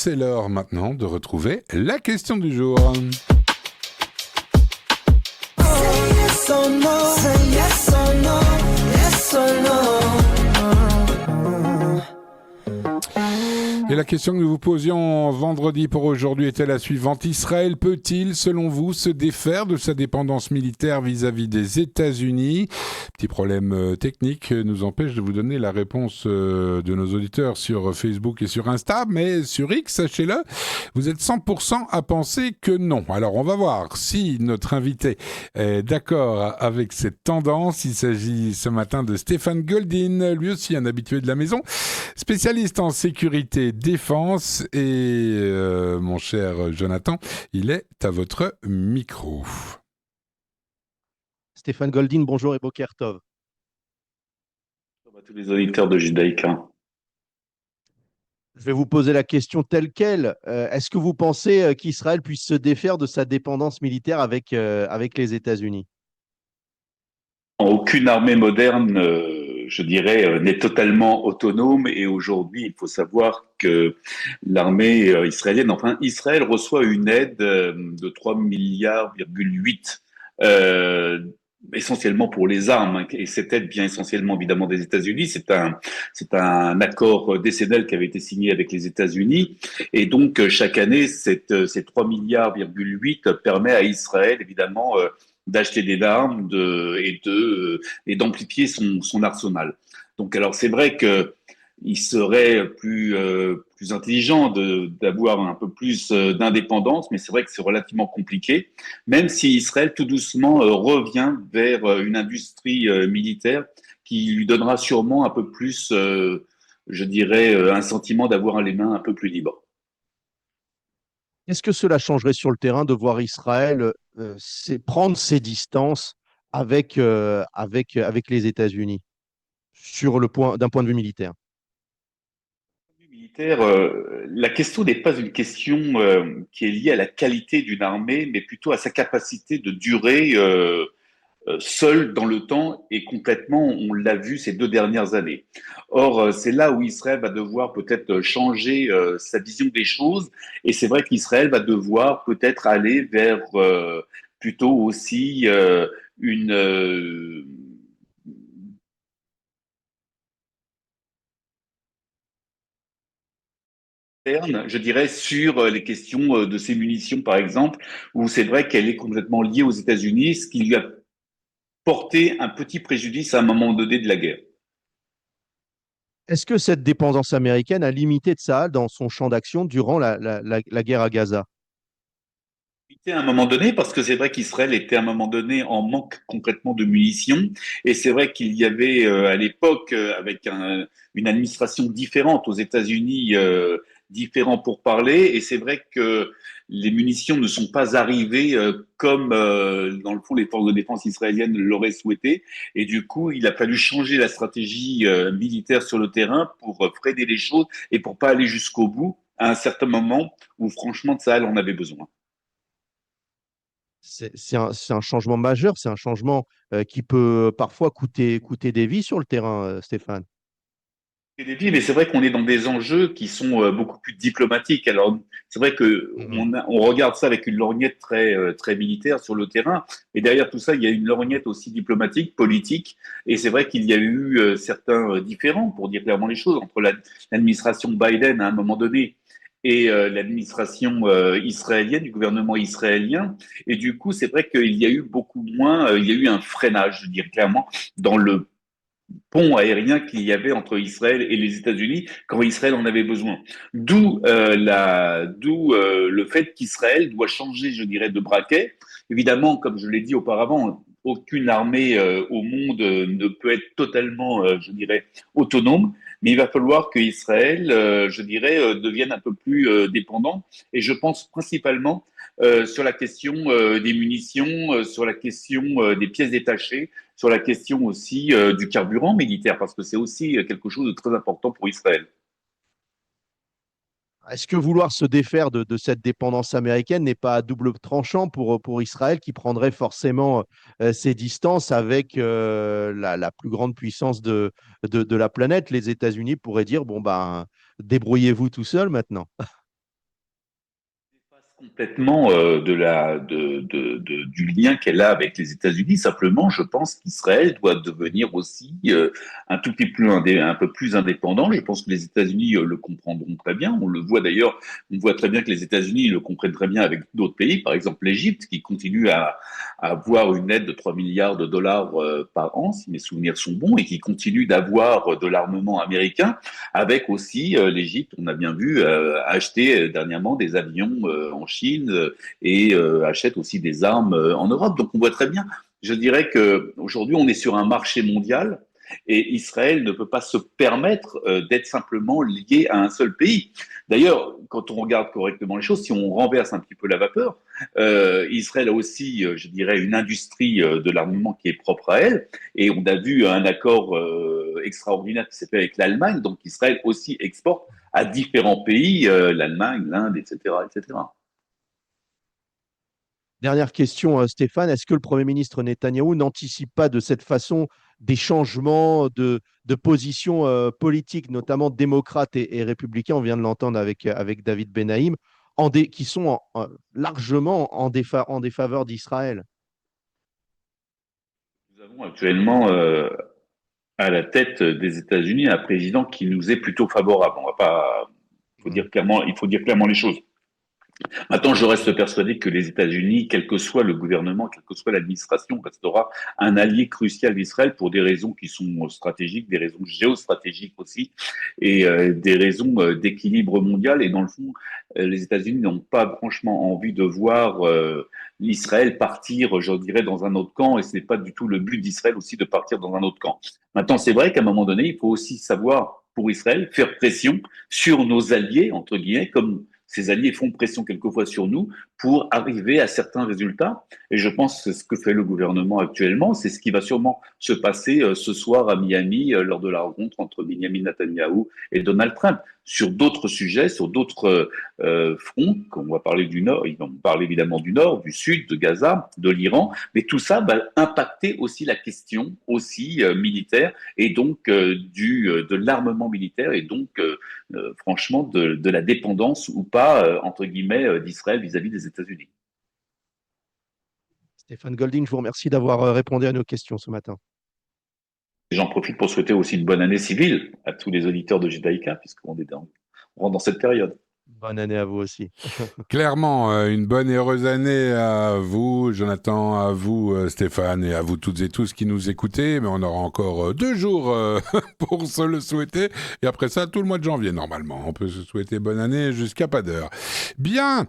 C'est l'heure maintenant de retrouver la question du jour. Say yes or no, say yes or no, yes or no. Et la question que nous vous posions vendredi pour aujourd'hui était la suivante. Israël peut-il, selon vous, se défaire de sa dépendance militaire vis-à-vis des États-Unis ? Petit problème technique nous empêche de vous donner la réponse de nos auditeurs sur Facebook et sur Insta, mais sur X, sachez-le, vous êtes 100% à penser que non. Alors on va voir si notre invité est d'accord avec cette tendance. Il s'agit ce matin de Stéphane Goldin, lui aussi un habitué de la maison, spécialiste en sécurité défense et mon cher Jonathan, il est à votre micro. Stéphane Goldin, bonjour et Boker Tov. Bonjour à tous les auditeurs de Judaïka. Je vais vous poser la question telle quelle. Est-ce que vous pensez qu'Israël puisse se défaire de sa dépendance militaire avec les États-Unis? Aucune armée moderne, je dirais, n'est totalement autonome et aujourd'hui, il faut savoir que l'armée israélienne, enfin Israël reçoit une aide de 3,8 milliards essentiellement pour les armes, hein, et cette aide vient essentiellement évidemment des États-Unis. C'est un accord décennal qui avait été signé avec les États-Unis et donc chaque année ces 3,8 milliards permet à Israël évidemment d'acheter des armes et d'amplifier son arsenal. Donc alors c'est vrai que il serait plus intelligent d'avoir un peu plus d'indépendance, mais c'est vrai que c'est relativement compliqué, même si Israël tout doucement revient vers une industrie militaire qui lui donnera sûrement un peu plus, je dirais, un sentiment d'avoir les mains un peu plus libres. Est-ce que cela changerait sur le terrain de voir Israël prendre ses distances avec les États-Unis d'un point de vue militaire? Militaire, la question n'est pas une question qui est liée à la qualité d'une armée, mais plutôt à sa capacité de durer seul dans le temps et complètement, on l'a vu ces 2 dernières années. Or, c'est là où Israël va devoir peut-être changer sa vision des choses, et c'est vrai qu'Israël va devoir peut-être aller vers plutôt aussi une je dirais, sur les questions de ses munitions, par exemple, où c'est vrai qu'elle est complètement liée aux États-Unis, ce qui lui a porté un petit préjudice à un moment donné de la guerre. Est-ce que cette dépendance américaine a limité Tsahal dans son champ d'action durant la guerre à Gaza? À un moment donné, parce que c'est vrai qu'Israël était à un moment donné en manque complètement de munitions, et c'est vrai qu'il y avait à l'époque, avec une administration différente aux États-Unis, différent pour parler, et c'est vrai que les munitions ne sont pas arrivées comme dans le fond les forces de défense israéliennes l'auraient souhaité, et du coup il a fallu changer la stratégie militaire sur le terrain pour freiner les choses et pour pas aller jusqu'au bout à un certain moment où franchement de ça on avait besoin. C'est un changement majeur, c'est un changement qui peut parfois coûter des vies sur le terrain, Stéphane. Des défis, mais c'est vrai qu'on est dans des enjeux qui sont beaucoup plus diplomatiques. Alors, c'est vrai que Mhm. on regarde ça avec une lorgnette très militaire sur le terrain, et derrière tout ça, il y a une lorgnette aussi diplomatique, politique. Et c'est vrai qu'il y a eu certains différends, pour dire clairement les choses, entre l'administration Biden à un moment donné et l'administration israélienne, du gouvernement israélien. Et du coup, c'est vrai qu'il y a eu beaucoup moins, il y a eu un freinage, je dirais clairement, dans le pont aérien qu'il y avait entre Israël et les États-Unis quand Israël en avait besoin. D'où le fait qu'Israël doit changer, je dirais, de braquet. Évidemment, comme je l'ai dit auparavant, aucune armée au monde ne peut être totalement, je dirais, autonome. Mais il va falloir que Israël, je dirais, devienne un peu plus dépendant. Et je pense principalement sur la question des munitions, sur la question des pièces détachées, sur la question aussi du carburant militaire, parce que c'est aussi quelque chose de très important pour Israël. Est-ce que vouloir se défaire de cette dépendance américaine n'est pas à double tranchant pour Israël qui prendrait forcément ses distances avec la plus grande puissance de la planète? Les États-Unis pourraient dire, bon ben, débrouillez-vous tout seul maintenant. complètement du lien qu'elle a avec les États-Unis. Simplement, je pense qu'Israël doit devenir aussi un peu plus indépendant. Je pense que les États-Unis le comprendront très bien. On le voit d'ailleurs, on voit très bien que les États-Unis le comprennent très bien avec d'autres pays, par exemple l'Égypte, qui continue à avoir une aide de 3 milliards de dollars par an, si mes souvenirs sont bons, et qui continue d'avoir de l'armement américain, avec aussi l'Égypte, on a bien vu, acheter dernièrement des avions en Chine et achète aussi des armes en Europe. Donc on voit très bien, je dirais que aujourd'hui on est sur un marché mondial et Israël ne peut pas se permettre d'être simplement lié à un seul pays. D'ailleurs, quand on regarde correctement les choses, si on renverse un petit peu la vapeur, Israël a aussi, je dirais, une industrie de l'armement qui est propre à elle. Et on a vu un accord extraordinaire qui s'est fait avec l'Allemagne. Donc Israël aussi exporte à différents pays, l'Allemagne, l'Inde, etc., etc. Dernière question, Stéphane. Est-ce que le Premier ministre Netanyahou n'anticipe pas de cette façon des changements de position politique, notamment démocrates et républicains? On vient de l'entendre avec David Benaïm, qui sont largement en défaveur d'Israël. Nous avons actuellement à la tête des États-Unis un président qui nous est plutôt favorable. On va pas, il faut dire clairement les choses. Maintenant, je reste persuadé que les États-Unis, quel que soit le gouvernement, quelle que soit l'administration, restera un allié crucial d'Israël pour des raisons qui sont stratégiques, des raisons géostratégiques aussi, et des raisons d'équilibre mondial. Et dans le fond, les États-Unis n'ont pas franchement envie de voir l'Israël partir, je dirais, dans un autre camp, et ce n'est pas du tout le but d'Israël aussi de partir dans un autre camp. Maintenant, c'est vrai qu'à un moment donné, il faut aussi savoir, pour Israël, faire pression sur nos alliés, entre guillemets, comme ces alliés font pression quelquefois sur nous pour arriver à certains résultats. Et je pense que ce que fait le gouvernement actuellement, c'est ce qui va sûrement se passer ce soir à Miami lors de la rencontre entre Benjamin Netanyahou et Donald Trump. Sur d'autres sujets, sur d'autres fronts, on va parler du Nord, ils vont parler évidemment du Nord, du Sud, de Gaza, de l'Iran, mais tout ça va impacter aussi la question aussi militaire et donc de l'armement militaire et donc franchement de la dépendance ou pas entre guillemets d'Israël vis-à-vis des États-Unis. Stéphane Golding, je vous remercie d'avoir répondu à nos questions ce matin. J'en profite pour souhaiter aussi une bonne année civile à tous les auditeurs de Judaïka, puisqu'on on rentre dans cette période. Bonne année à vous aussi. Clairement, une bonne et heureuse année à vous, Jonathan, à vous, Stéphane, et à vous toutes et tous qui nous écoutez. Mais on aura encore 2 jours pour se le souhaiter. Et après ça, tout le mois de janvier, normalement. On peut se souhaiter bonne année jusqu'à pas d'heure. Bien.